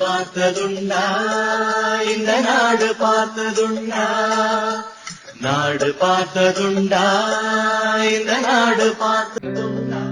பார்த்ததுண்டா இந்த நாடு பார்த்ததுண்டா, நாடு பார்த்ததுண்டா இந்த நாடு பார்த்ததுண்டா.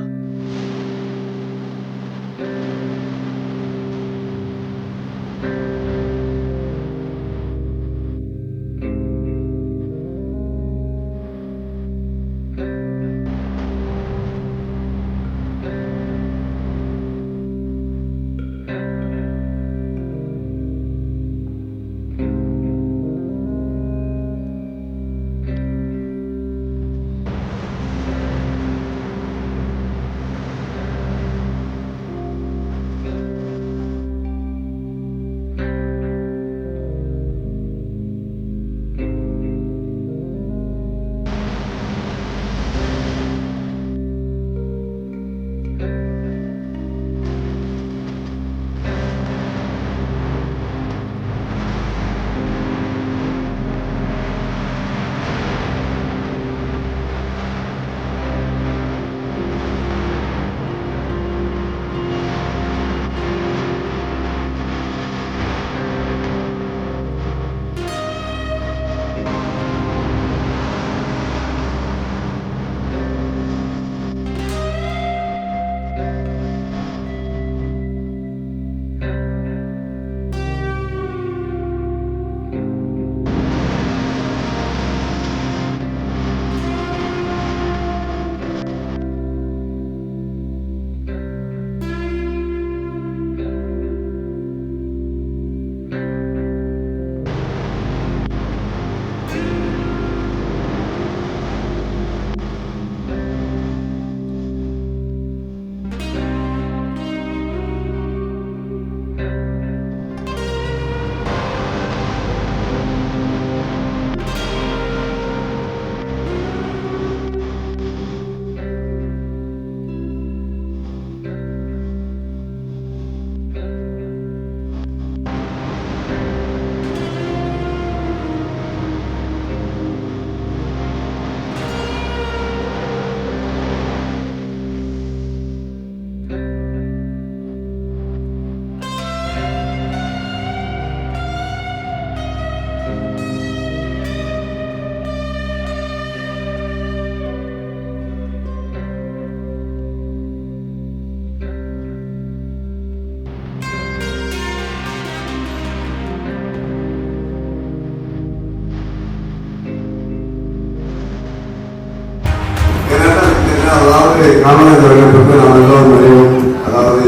அதாவது காமராஜர்கள் நாம் எல்லோரும் அறிவோம். அதாவது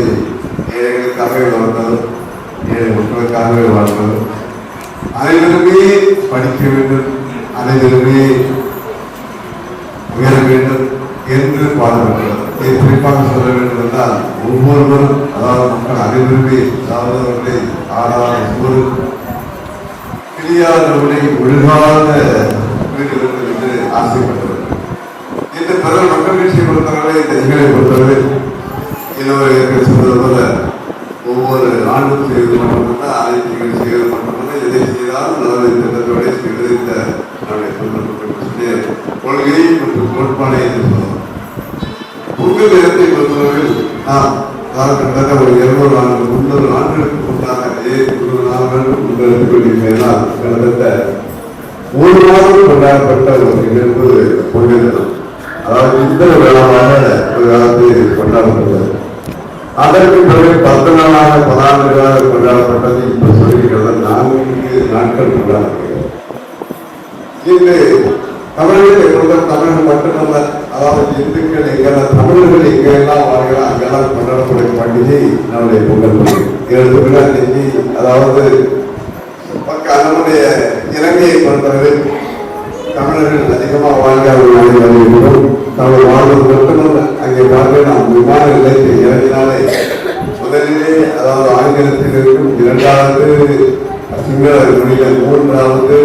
ஏழைகளுக்காகவே வாழ்ந்தவர், ஏழை மக்களுக்காகவே வாழ்ந்தவர், அனைவருமே படிக்க வேண்டும், அனைவருமே உயர வேண்டும் என்று பாடுபட்டவர். இதை குறிப்பாக சொல்ல வேண்டும் என்றால் ஒவ்வொருவரும், அதாவது மக்கள் அனைவருமே, அதாவது அவர்களை ஆடாத ஒரு கிளியாதவர்களை ஒழுகாத வேண்டும் என்று ஆசைப்பட்டவர். இந்த பிறகு மக்கள் கட்சியை பொறுத்தவரை, இந்த நிகழை பொறுத்தவரை இன்னொரு சொன்னது போல ஒவ்வொரு ஆண்டும் செய்வது மட்டுமல்ல, அனைத்து நிகழ்ச்சிகள் மட்டுமல்ல, எதை செய்தாலும் நல்ல திட்டத்தோட செய்வது இந்த நம்முடைய சொந்த கொள்கை மற்றும் கோட்பாடை என்று சொல்லலாம். உங்கள் இடத்தை பொறுத்தவரையில் நாம் கிட்டத்தட்ட ஒரு 200 ஆண்டு 300 ஆண்டுகளுக்கு முன்பாக உங்களுக்கு கொண்டிருந்தால் கிட்டத்தட்ட ஒரு மாதம் கொண்டாடப்பட்ட ஒரு நிகழ்வு கொண்டிருந்தோம். அதாவது இந்த விழாவாக ஒரு காலத்தில் கொண்டாடப்பட்டது. அதற்கு பிறகு 10 நாளாக 14 கொண்டாடப்பட்டது. இப்ப சொல்லிக்கிறது 4 நாட்கள் கொண்டாடப்படுகிறது. இன்று தமிழகத்தை பொறுத்த தமிழர்கள் மட்டுமல்ல, அதாவது இந்துக்கள் எங்கெல்லாம், தமிழர்கள் எங்கெல்லாம் வாழ்கிறார் அங்கெல்லாம் கொண்டாடக்கூடிய பண்டிகை நம்முடைய பொங்கல் பண்டிகை. அதாவது நம்முடைய இலங்கையை பொறுத்தவரை தமிழர்கள் அதிகமாக வாழ்ந்தார்கள். தமிழ் வாழ்வது மட்டுமல்ல, அங்கே பார்க்க நாம் விமான நிலையத்தில் இறங்கினாலே முதலிலே, அதாவது ஆங்கிலத்தில் இருக்கும், 2வது சிங்கள மொழியில், 3வது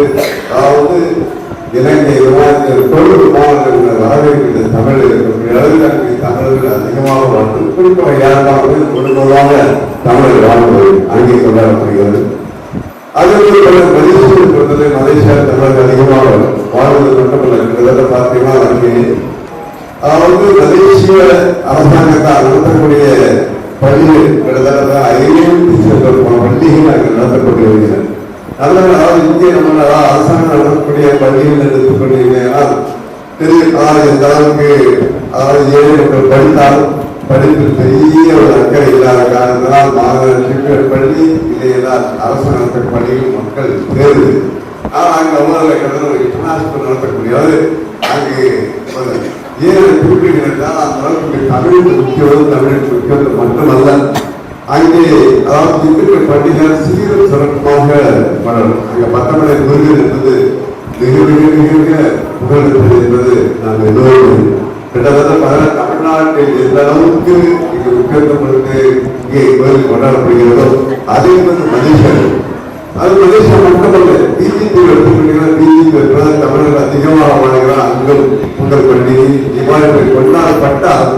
அதாவது இலங்கை விமானத்தில் 90 விமானங்கள் வரவேற்கின்ற தமிழ் இருக்கக்கூடிய அளவில் தமிழர்கள் அதிகமாக வாழ்ந்து, குறிப்பாக யாருக்காவது குடும்பமாக தமிழர் வாழ்வது அங்கே கொண்டாடப்படுகிறது. அதே மலேசியை பொறுத்தவரை மலேசியா தமிழர்கள் அதிகமாக வாழ்வது மட்டுமல்ல, கிட்டத்தட்ட பார்த்தீங்கன்னா அதாவது மலேசிய அரசாங்கத்தால் நடத்தக்கூடிய பள்ளிகள் கிட்டத்தட்ட 50 பள்ளிகள் அங்கே நடத்தப்பட்டு வருகிறது. அதாவது இங்கே நம்ம அரசாங்கம் நடத்தக்கூடிய பள்ளிகள் எடுத்துக்கொண்டீங்கன்னா பெரிய எந்த அளவுக்கு அதாவது ஏழை மக்கள் படித்தாலும் படிப்பில் பெரிய ஒரு அக்கறை இல்லாத காரணத்தினால் மாநகராட்சி பள்ளி இல்லையா அரசு நடத்த பள்ளிகள் மக்கள் தேர்வு. ஆனால் அங்கே அவ்வளவு கடந்த இன்டர்நேஷனல் நடத்தக்கூடியது அங்கே ஏழு குறிப்பிடுகள் என்றால் அந்த அளவுக்கு தமிழுக்கு முக்கியம், தமிழுக்கு முக்கியம் மட்டுமல்ல, அங்கே அதாவது திண்டுக்கல் பண்டிகை சீரும் சிறப்பாக வளரும். அங்கே பத்தமடை முருகன் என்பது மிக மிக மிக மிக புகழ்பெற்றது என்பது நாங்கள் எல்லோரும் கிட்டத்தட்ட தமிழ்நாட்டில் எந்த அளவுக்கு இங்கு முக்கியத்துவம் கொடுத்து இங்கே கோயில் கொண்டாடப்படுகிறதோ அதே வந்து மலேசியா. அது மலேசியா மட்டுமல்ல, பிஜேபி எடுத்துக்கொண்டீங்கன்னா பிஜேபி தமிழர்கள் அதிகமாக வாழ்கிறார். அங்கும் பொங்கல் பண்டிகை தீபாவளி கொண்டாடப்பட்டால்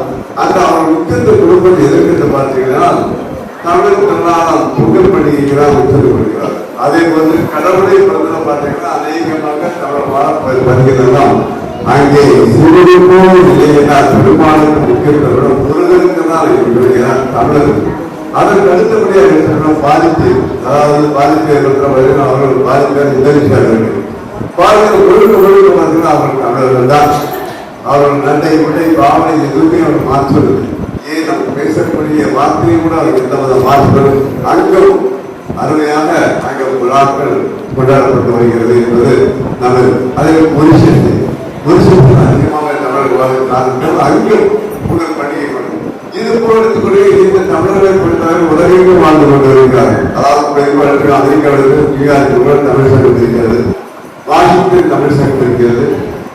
அந்த அவர் முக்கியத்துவம் கொடுப்பது எதற்கு பார்த்தீங்கன்னா தமிழ் திருநாளாம் பொங்கல் பண்டிகைக்கு தான் முக்கியத்துவம் கொடுக்கிறார். அதே போன்று கடவுளை பிறந்த பார்த்தீங்கன்னா அநேகமாக தமிழ் வருகிறதெல்லாம் அங்கே சிறுவோ இல்லையா பெருமாளுக்கு முக்கியத்துவம் முருகனுக்கு தான் இருக்கிறார் தமிழர். அதற்கு அடுத்தபடியாக பாதிப்பு, அதாவது பாதிப்பு அவர்கள் பாதிப்பாக உதவிச்சார்கள். பாதிப்பு முழுக்க முழுக்க பார்த்தீங்கன்னா அவர்கள் தமிழர்கள் தான். அவர்கள் நண்டை உடை பாவனை எதுவுமே அவர் மாற்றுவது. ஏன் நம்ம பேசக்கூடிய வார்த்தையை கூட அவர் எந்த வித மாற்றுவது. அங்கும் அருமையாக அங்கே விழாக்கள் கொண்டாடப்பட்டு வருகிறது என்பது நம்ம அதில் ஒரு அதிகமாக தமிழர்கள் அங்கும் புகழ் பண்டிகை கொண்டு இது போல எடுத்துக்கொண்டே இந்த தமிழர்களை பொறுத்தவரை உலகெங்கும் வாழ்ந்து கொண்டு வருகிறார்கள். அதாவது அமெரிக்காவிற்கு நியூயார்க்கு தமிழ் சங்கம் இருக்கிறது, வாஷிங்டன் தமிழ் சங்கம் இருக்கிறது.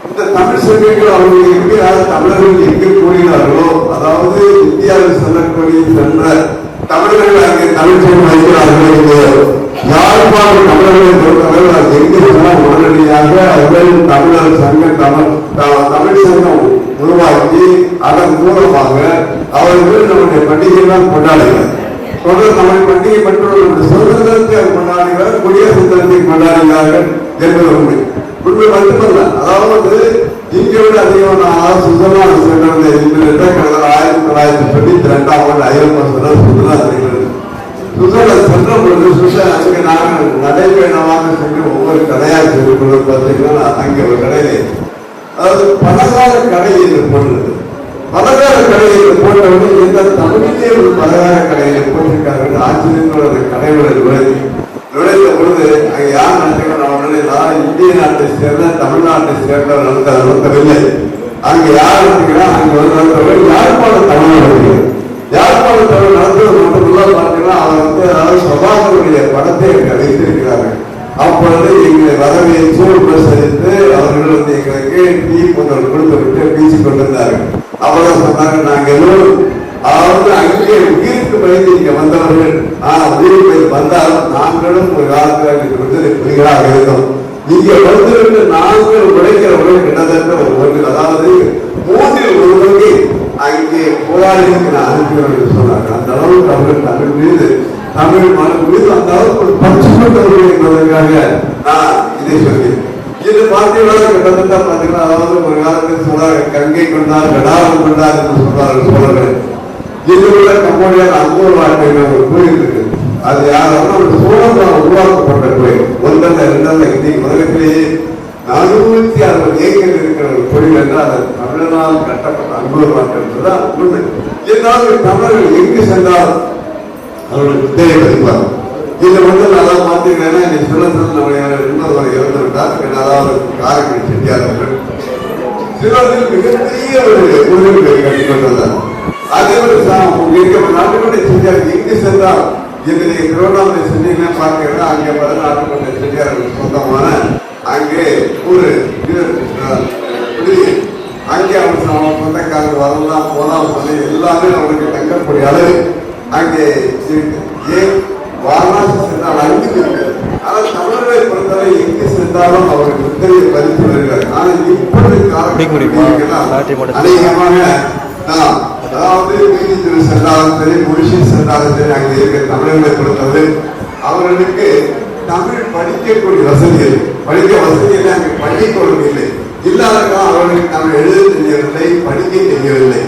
இந்த தமிழ் சங்கங்கள் அவர்கள் எங்கே தமிழர்கள் எங்கே கூறுகிறார்களோ, அதாவது இந்தியாவில் சென்ற தமிழர்கள் அங்கே தமிழ் சங்கம் வைக்கிறார்கள். யாழ்ப்பாணம் தமிழர்களை பொறுத்தவரை எங்கே சொன்னால் உடனடியாக அவர்கள் தமிழர் சங்கம் தமிழ் சங்கம் உருவாக்கி அதன் மூலமாக அவர்கள் நம்முடைய பண்டிகைகள் கொண்டாடுகிறார். தொடர் நம்முடைய பண்டிகை மற்றும் சுதந்திரத்தை கொண்டாடுகிறார், குடியரசு தினத்தை கொண்டாடுகிறார்கள் என்பது உண்மை. உண்மை மட்டுமல்ல, அதாவது இங்கே விட அதிகமான சுதந்திரம் சென்றது என்று கடந்த 1992 ஐரோப்பா சுதந்திரம் சென்ற பொழுது அங்கே நாங்கள் நடைபயணமாக சென்று ஒவ்வொரு கடையாக சென்று கொண்டு பார்த்தீங்கன்னா அங்கே ஒரு கடையிலே அதாவது பலகார கடை என்று போன்றது. பலகார கடையை போட்டவங்க எந்த தமிழிலே ஒரு பலகார கடையை போட்டிருக்காங்க. ஆச்சரியத்தோட அந்த கடைகளை நுழைந்த பொழுது அங்கே யார் நடத்துகிறோம், இந்திய நாட்டை சேர்ந்த தமிழ்நாட்டை சேர்ந்தவர் நடத்தவில்லை. அங்கே யார் நடத்துகிறா, அங்கே வந்து நடத்தவர்கள் யாழ்ப்பாண தமிழ் நடத்துகிறார். யாழ்ப்பாண தமிழ் நடத்துவது மட்டும்தான் பார்த்தீங்கன்னா அவர் வந்து அதாவது சபாகருடைய படத்தை வைத்திருக்கிறார்கள். அப்பொழுது எங்களை வரவேற்று உபசரித்து அவர்கள் வந்து எங்களுக்கு டீ போன்ற கொடுத்து விட்டு பேசிக் கொண்டிருந்தார்கள். அப்பதான் சொன்னாங்க, நாங்கள் எல்லோரும் அதாவது அங்கே உயிருக்கு பயந்து இங்க வந்தவர்கள் உயிருக்கு வந்தாலும் நாங்களும் ஒரு காலத்தில் புலிகளாக இருந்தோம். இங்க வந்துவிட்டு நாங்கள் உழைக்கிறவர்கள் கிட்டத்தட்ட ஒரு அதாவது 3 அங்கே போராளிகளுக்கு நான் அனுப்பினோம் என்று சொன்னார்கள். அந்த அளவுக்கு அவர்கள் தமிழ் மீது தமிழ் மனம் மீது அந்த அளவுக்கு ஒரு பரிசுத்தவர்கள் என்பதற்காக நான் இதை சொல்கிறேன். இது பார்த்தீங்கன்னா கிட்டத்தட்ட பார்த்தீங்கன்னா அதாவது ஒரு காலத்தில் சொல்றாங்க கங்கை கொண்டார் கடாரம் கொண்டார் என்று சொல்றார்கள் சோழர்கள். இது உள்ள கம்போடியால் அங்கோர் வாழ்க்கை ஒரு கோயில் இருக்கு. அது யாராவது ஒரு சோழர்களால் உருவாக்கப்பட்ட கோயில். 1 2 இன்னைக்கு உலகத்திலேயே 460 ஏக்கர் இருக்கிற ஒரு கோயில் என்றால் அது தமிழனால் கட்டப்பட்ட அங்கோர் வாழ்க்கை தான் உண்மை. இருந்தாலும் தமிழர்கள் எங்கு சென்றாலும் அவர்களுக்கு தேவைப்படுவார். இந்த மட்டும் நல்லா பார்த்தீங்கன்னா இன்னைக்கு நம்முடைய இன்னொரு இறந்து விட்டார். அதாவது காரைக்குடி செட்டியார்கள் சிலரில் மிகப்பெரிய ஒரு உறுதிமொழி கட்டிக்கொண்டிருந்தார். அதே ஒரு நாட்டுக்கொண்டை செட்டியார் எங்கு சென்றால் இன்று நீங்க திருவண்ணாமலை சென்னீங்கன்னா பார்த்தீங்கன்னா அங்கே 14 கொண்ட செட்டியார்கள் சொந்தமான அங்கே ஒரு அங்கே அவர் சொந்தக்காரர் வரலாம் போனால் சொல்லி எல்லாமே அவங்களுக்கு தங்கக்கூடிய அளவு அங்கே ஏன் வாரணாசி சென்றால் அங்கு இருக்கிறது. ஆனால் தமிழர்களை பொறுத்தவரை எங்கு சென்றாலும் அவர்கள் முத்திரையை பதித்து வருகிறார். ஆனால் இப்பொழுது அநேகமாக அதாவது நீதித்துறை சென்றாலும் சரி, முயற்சி சென்றாலும் சரி, அங்கே இருக்கிற தமிழர்களை பொறுத்தவரை அவர்களுக்கு தமிழ் படிக்கக்கூடிய வசதிகள் படிக்க வசதியில் அங்கே பள்ளிக்கூடம் இல்லை. இல்லாததான் அவர்களுக்கு தமிழ் எழுத தெரியவில்லை, படிக்க தெரியவில்லை.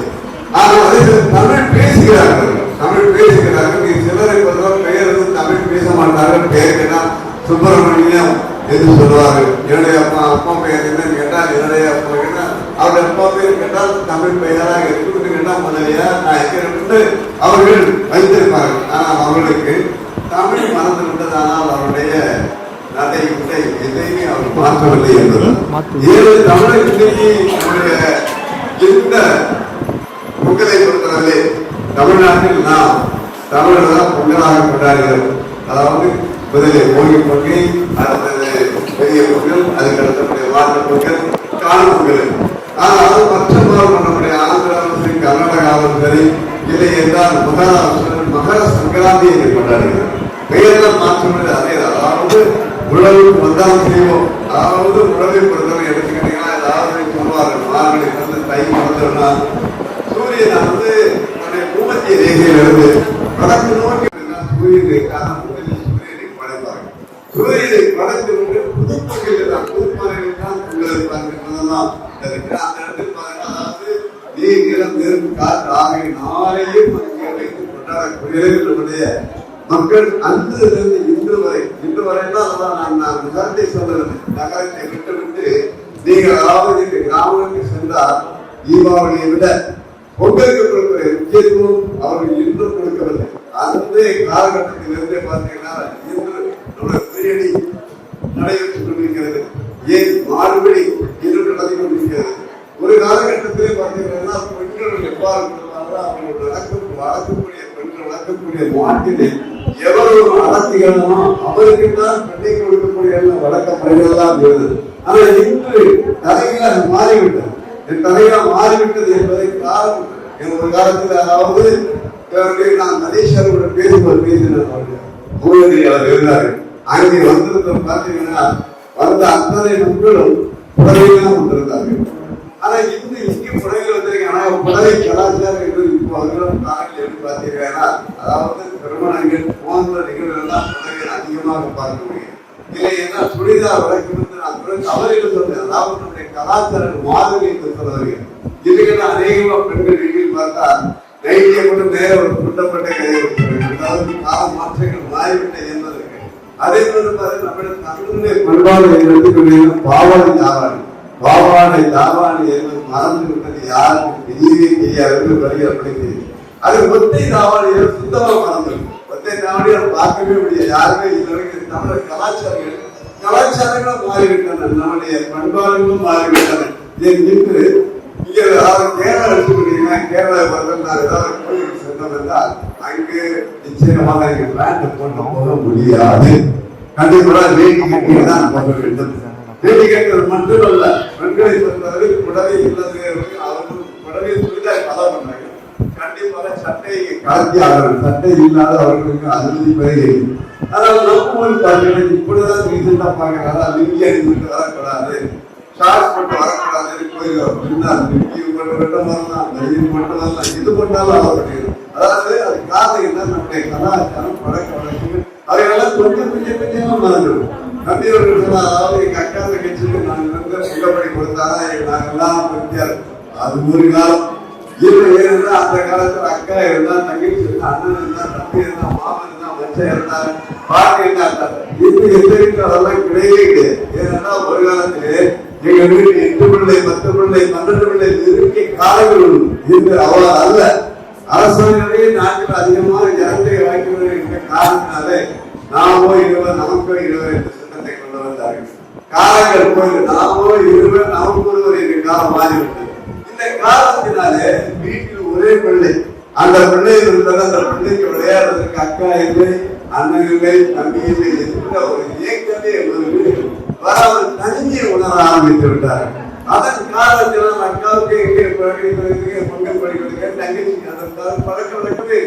ஆனால் அதே தமிழ் பேசுகிறார்கள். தமிழ் பேசுகிறார்கள். நீ சிலரை பொறுத்தவரை பெயர் வந்து தமிழ் பேச மாட்டார்கள். பெயர் கேட்டா சுப்பிரமணியம் என்று சொல்லுவார்கள். என்னுடைய அப்பா பெயர் என்னன்னு கேட்டால் என்னுடைய அப்பா கேட்டா அவருடைய அப்பா பெயர் கேட்டால் தமிழ் பெயராக இருக்குது கேட்டா முதலியா நான் எங்கிருந்து அவர்கள் வைத்திருப்பார்கள். ஆனால் அவர்களுக்கு தமிழ் மறந்து விட்டதானால் அவருடைய நடை உடை எதையுமே அவர் மாற்றவில்லை என்பது. ஏழு தமிழகத்திலேயே நம்முடைய இந்த பொங்கலை பொறுத்தவரை தமிழ்நாட்டில் நாம் தமிழர் தான் பொங்கலாக கொண்டாடுகிறோம். அதாவது முதலில் போகி பொங்கல், அடுத்தது பெரிய பொங்கல், அதுக்கு அடுத்தபடிய மாற்ற பொங்கல், காணும் பொங்கல். ஆனால் மற்ற மாவட்டம் நம்முடைய ஆந்திராவும் சரி, கர்நாடகாவும் சரி, இல்லை என்றால் மகாராஷ்டிரா மகர சங்கராந்தி என்று கொண்டாடுகிறோம். பெயரெல்லாம் மாற்றமில்லை. அதே அதாவது உழவுக்கு வந்தாலும் செய்வோம். அதாவது உழவை பொறுத்தவரை எடுத்துக்கிட்டீங்கன்னா ஏதாவது சொல்வார்கள் மார்கழி வந்து தை வந்தோம்னா சூரியனை வந்து தன்னுடைய பூமத்திய ரேகையிலிருந்து வடக்கு நோக்கி சூரியனை முதலில் சூரியனை படைப்பார்கள். சூரியனை படைத்து கொண்டு புதுப்பொங்கல் தான் புதுப்பொங்கல் தான் பொங்கல் பார்க்கிறதெல்லாம் இருக்கு. அந்த இடத்தில் பாருங்க, அதாவது நீர் நிலம் நெருப்பு காற்று ஆகிய நாளையும் வைத்து கொண்டாடக்கூடிய நம்முடைய மக்கள் அன்றிலிருந்து இன்று வரை தான் நான் நகரத்தை சொல்றது. நகரத்தை விட்டு நீங்கள் அதாவது இந்த கிராமங்களுக்கு சென்றால் தீபாவளியை விட பொங்கலுக்கு கொடுக்கிற முக்கியத்துவம் அவர்கள் இன்றும் கொடுக்கவில்லை. அந்த காலகட்டத்தில் இருந்தே பார்த்தீங்கன்னா இன்று நம்முடைய பிரியணி நடைபெற்றுக் கொண்டிருக்கிறது. ஏன் மாறுபடி இன்று நடந்து கொண்டிருக்கிறது. ஒரு காலகட்டத்திலே பார்த்தீங்கன்னா பெண்கள் எவ்வாறு அவர்கள் வளர்க்கக்கூடிய பெண்கள் வளர்க்கக்கூடிய மாட்டினை எவ்வளவு அடர்த்திகளோ அவருக்கு தான் பெண்ணை கொடுக்கக்கூடிய வழக்கமுறைகள்லாம் இருந்தது. ஆனால் இன்று தலைகளாக மாறிவிட்டது. என் தலைகளாக மாறிவிட்டது என்பதை காரணம் ஒரு காலத்தில் அதாவது நான் மலேசியாவுடன் பேசினேன். அவர் இருந்தார்கள். அங்கே வந்திருந்த பார்த்தீங்கன்னா வந்த அத்தனை மக்களும் புடவைதான் கொண்டிருந்தார்கள். ஆனா இன்று இங்கே புடவைகள் வந்திருக்கேன். ஆனா புடவை கலாச்சாரம் என்பது இப்போ அவர்களும் காலத்தில் எப்படி பார்த்தீங்கன்னா அதாவது திருமணங்கள் போன்ற நிகழ்வுகள்லாம் புடவைகள் அதிகமாக பார்க்க முடியும். இல்லை என்ன சுடிதார் வழக்கு நான் தவறிகள் சொன்னேன். அதாவது நம்முடைய கலாச்சாரம் மாதிரி என்று சொல்லுவார்கள். இதுக்கு அநேகமா பெண்கள் வீட்டில் பார்த்தா நைட்டியை மட்டும் நேர ஒரு குண்டப்பட்ட கையை அதாவது கால மாற்றங்கள் மாறிவிட்டது என்பதற்கு அதே போல நம்முடைய தமிழுடைய பண்பாடு எடுத்துக்கொண்டு பாவாடை தாவாணி பாவாடை தாவாணி என்பது மறந்து விட்டது யாருக்கு தெரியவே தெரியாது வருகிறது. அது ஒத்தை தாவாணியை சுத்தமாக மறந்துடும். ஒத்தை தாவாணியை பார்க்கவே முடியாது. யாருமே இதுவரைக்கும் தமிழர் கலாச்சாரங்களும் மாறிவிட்டன. நம்முடைய பண்பாடுகளும் மாறிவிட்டன. இன்று இங்க கேரளா எடுத்துக்கிட்டீங்கன்னா கேரளா நான் ஏதாவது கோயிலுக்கு சென்றோம் என்றால் அங்கு நிச்சயமாக இங்க பிளான் போட்டு போக முடியாது. கண்டிப்பாக வேட்டி கட்டி தான் போக வேண்டும். வேட்டி கட்டுறது மட்டுமல்ல, பெண்களை பொறுத்தவரை புடவை உள்ளது அவர்கள் புடவை சுடிதார் கதை பண்றாங்க. கண்டிப்பாக சட்டையை கலத்தி ஆகணும். சட்டை இல்லாத அவர்களுக்கு அனுமதி பெறுகிறது. அதனால நம்ம ஊர் பார்த்தீங்கன்னா இப்படிதான் ரீசெண்டா பாக்குறாங்க. லிங்கி அணிந்துட்டு வரக்கூடாது, ஷார்ட் போட்டு வரக்கூடாது. இது பண்ணாலும் அவர்கள் அதாவது அது காரணம் என்ன நம்முடைய கலாச்சாரம் பழக்க வழக்கங்கள் அவையெல்லாம் கொஞ்சமா மறந்துடும். நம்பியவர்கள் சொன்னா அதாவது எங்க அக்கா தங்கச்சிக்கு நாங்க வந்து சுகப்படி கொடுத்தாதான் நாங்கெல்லாம் பெரியார். அது ஒரு காலம். இவங்க இருந்தா அந்த காலத்துல அக்கா இருந்தா தங்கச்சி இருந்தா அண்ணன் இருந்தா தம்பி இருந்தா மாமன் இருந்தா மச்சை இருந்தா பாட்டி இருந்தா. இது எந்த அதெல்லாம் கிடையவே கிடையாது. ஏன்னா ஒரு காலத்திலே எங்க வீட்டு 8 பிள்ளை 10 பிள்ளை 12 பிள்ளை இருக்க காலங்கள் இன்று அவ்வளவு அல்ல. அரசாங்கமே நாட்டில் அதிகமாக ஜனத்தை வாய்ப்பு காரணத்தினாலே நாமோ 20 நமக்கோ 20 என்ற சட்டத்தை கொண்டு வந்தார்கள். காலங்கள் போய் நாமோ 20 நமக்கு ஒருவர் என்ற காலம் மாறிவிட்டது. இந்த காலத்தினாலே வீட்டில் ஒரே பிள்ளை, அந்த பிள்ளையில் இருந்தாலும் அந்த பிள்ளைக்கு விளையாடுறதுக்கு அக்கா இல்லை, அண்ணன் இல்லை, தம்பி இல்லை என்ற ஒரு இயக்கமே ஒரு வீடு அவர் தனியை உணர ஆரம்பித்து விட்டார். அதன் காலத்தில் அக்காவுக்கு எங்கே பொங்கல் படிக்கிறது தங்கச்சி அதற்காக பழக்க வழக்கமே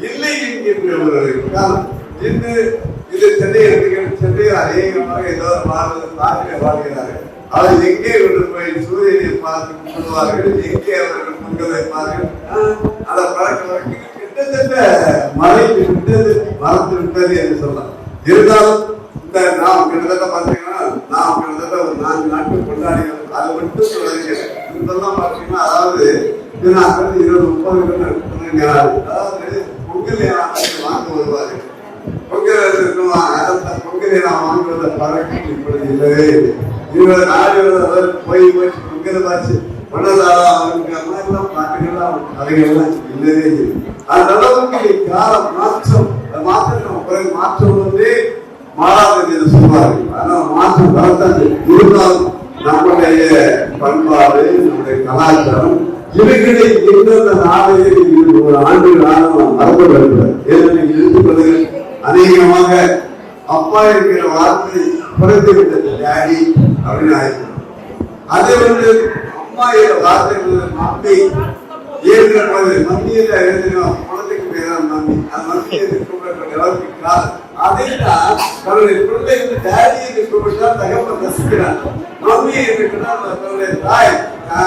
இல்லை என்கின்ற ஒரு காலம். இன்று இது சென்னையில் அநேகமாக ஏதோ நாட்டிலே வாழ்கிறார்கள். அவர் எங்கே கொண்டு போய் சூரியனை பார்த்து கும்பிடுவார்கள், எங்கே அவர்கள் பொங்கல் வைப்பார்கள். அந்த பழக்க வழக்கங்கள் கிட்டத்தட்ட மறைந்து விட்டது, மறந்து விட்டது என்று சொல்லலாம். இருந்தாலும் நாம் கிட்டத்தட்ட பாத்தீங்கன்னா நாம் கிட்டத்தட்ட ஒரு 4 நாட்கள் கொண்டாடிகள். அதை மட்டும் சொல்லுகிறேன். இதெல்லாம் பாத்தீங்கன்னா அதாவது 20-30 அதாவது பொங்கல் வாங்க வருவாரு. பொங்கல் பொங்கலை நான் வாங்குவத பழக்கம் இப்பொழுது இல்லவே இல்லை. நாடு போய் பொங்கல் ஆச்சு மனதாரா அவருக்கு எல்லாம் பாட்டுகள்லாம் கதைகள்லாம் இல்லவே இல்லை. அந்த அளவுக்கு காலம் மாற்றம் பிறகு மாற்றம் வந்து மாறாதது என்று சொல்வார்கள். ஆனால் மாற்றம் வரத்தான் இருந்தாலும் நம்முடைய பண்பாடு நம்முடைய கலாச்சாரம் இவைகளை எந்தெந்த நாளையில் ஒரு ஆண்டு காலம் மறந்து வருகிறது. ஏனெனில் எடுத்துக்கொள்வது அநேகமாக அப்பா இருக்கிற வார்த்தை குறைந்து விட்டது டேடி அப்படின்னு ஆயிடுச்சு. அதே வந்து அம்மா வார்த்தை மம்மி ஏற்கிற போது மம்மியில எழுதினோம் குழந்தைக்கு பேரான மம்மி அந்த மம்மியை கூப்பிட அதைத்தான் தன்னுடைய குழந்தை வந்து டேடியை கூப்பிட்டா தகவல் ரசிக்கிறார். மம்மியை தன்னுடைய தாய்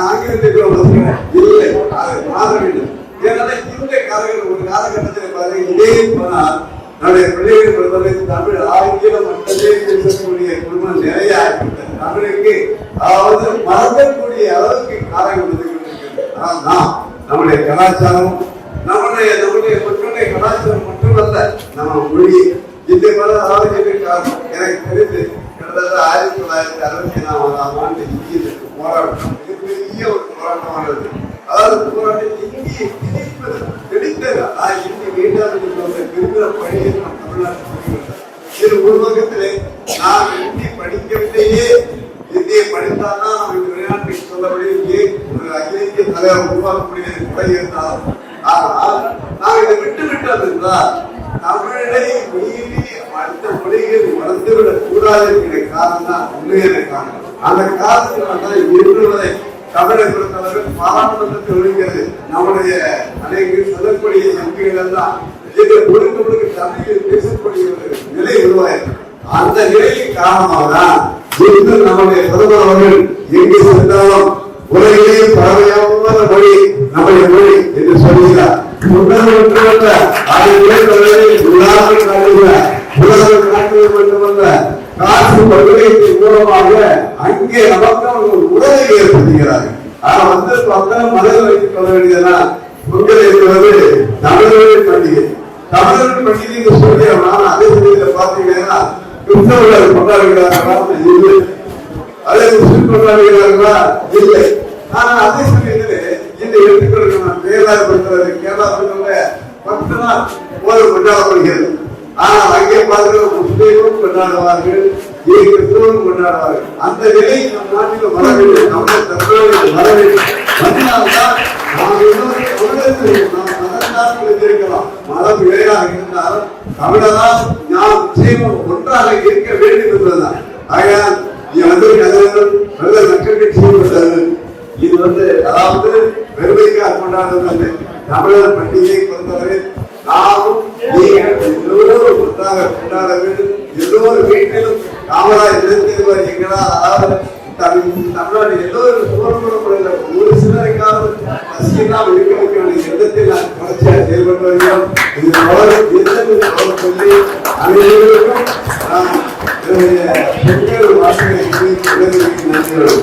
ஆங்கிலத்துக்கு ரசிக்கிறேன் இல்லை அது மாற வேண்டும். ஏன்னா இந்த காலங்கள் ஒரு காலகட்டத்தில் பாருங்க இதே போனால் நம்முடைய பிள்ளைகள் பொறுத்தவரை தமிழ் ஆங்கிலம் மட்டுமே பேசக்கூடிய குடும்பம் நிறைய ஆகிவிட்டது. தமிழுக்கு அதாவது மறக்கக்கூடிய அளவுக்கு காலங்கள் வந்து கொண்டிருக்கிறது. ஆனால் நாம் நம்முடைய கலாச்சாரம் நம்முடைய மக்களுடைய கலாச்சாரம் மட்டுமல்ல நம்ம மொழி இந்த மாதிரி அதாவது எனக்கு தெரிந்து கிட்டத்தட்ட 1964ஆம் ஆண்டு இந்தியத்துக்கு போராட்டம் மிகப்பெரிய ஒரு போராட்டமானது. அதாவது போராட்டம் இந்தியை திணித்தது. இந்தி வேண்டாம் திரும்ப பணியை நம் தமிழ்நாட்டில் இது ஒரு பக்கத்திலே நாம் இந்தி படிக்கவில்லையே இந்தியை படித்தால்தான் நம்ம இந்த வெளிநாட்டுக்கு சொல்லக்கூடிய ஒரு அகில இந்திய தலைவர் உருவாக்கக்கூடிய முறை இருந்தால் ஆனால் நாம் இதை விட்டுவிட்டோம் என்றால் தமிழை மீறி அடுத்த மொழிகள் வளர்ந்துவிடக் கூடாது என்கிற காரணம் தான் உண்மையான காரணம். அந்த காரணத்தினால தான் இன்றுவரை தமிழை பொறுத்தவர்கள் பாராளுமன்றத்தில் ஒழிக்கிறது. நம்முடைய அனைத்து சொல்லக்கூடிய எம்பிகள் எல்லாம் முழுக்க தமிழில் பேசக்கூடிய ஒரு நிலை உருவாயிருக்கு. அந்த நிலையின் காரணமாக தான் நம்முடைய பிரதமர் அவர்கள் எங்கு சென்றாலும் உலகிலேயே பறவையான மொழி நம்முடைய மொழி என்று சொல்கிறார். மட்டுமல்ல காசு பல்கலைக்கழகத்தின் மூலமாக அங்கே நமக்கு ஒரு உறவை ஏற்படுத்துகிறார்கள். ஆனா வந்து மனதில் வைத்துக் கொள்ள வேண்டியதுன்னா பொங்கல் என்பது தமிழர்கள் பண்டிகை. தமிழர்கள் பண்டிகை என்று சொல்கிறோம். அதே சமயத்தில் பார்த்தீங்கன்னா கிறிஸ்தவர்கள் கொண்டாடுகிறார்களா? இல்லை. அதே முஸ்லிம் கொண்டாடுகிறார்களா? இல்லை. ஆனா அதே சமயத்திலே இந்த எடுத்துக்கொள்ள கேரளா பண்றது கேரளா 10 நாள் போது கொண்டாடப்படுகிறது. ஆனால் அங்கே பார்க்கிற முஸ்லீமும் கொண்டாடுவார்கள், கிறிஸ்தவரும் கொண்டாடுவார்கள். அந்த நிலை நம் நாட்டில் வர வேண்டும். நம்ம தமிழர்கள் வர வேண்டும். வந்தால்தான் நாம் இருக்கலாம். மதம் வேறாக இருந்தாலும் தமிழரால் நாம் நிச்சயமும் ஒன்றாக இருக்க வேண்டும் என்பதுதான். ஆகையால் நல்ல மக்கள் கட்சி இது வந்து அதாவது பெருமைக்காக கொண்டாடுவது தமிழர் பண்டிகையை பொறுத்தவரை நாமும் எல்லோரும் ஒன்றாக கொண்டாட வேண்டும். எல்லோரும் வீட்டிலும் காமராஜ் நிறுத்தியவர் எங்களால் அதாவது தமிழ்நாடு எல்லோரும் சுமர்புறப்படல ஒரு சிலருக்காவது பசியெல்லாம் இருக்க வைக்க வேண்டிய எண்ணத்தில் நான் தொடர்ச்சியாக செயல்பட்டு வருகிறோம். இது சொல்லி அனைவருக்கும் நான் பெண்கள் வாசனை நன்றி.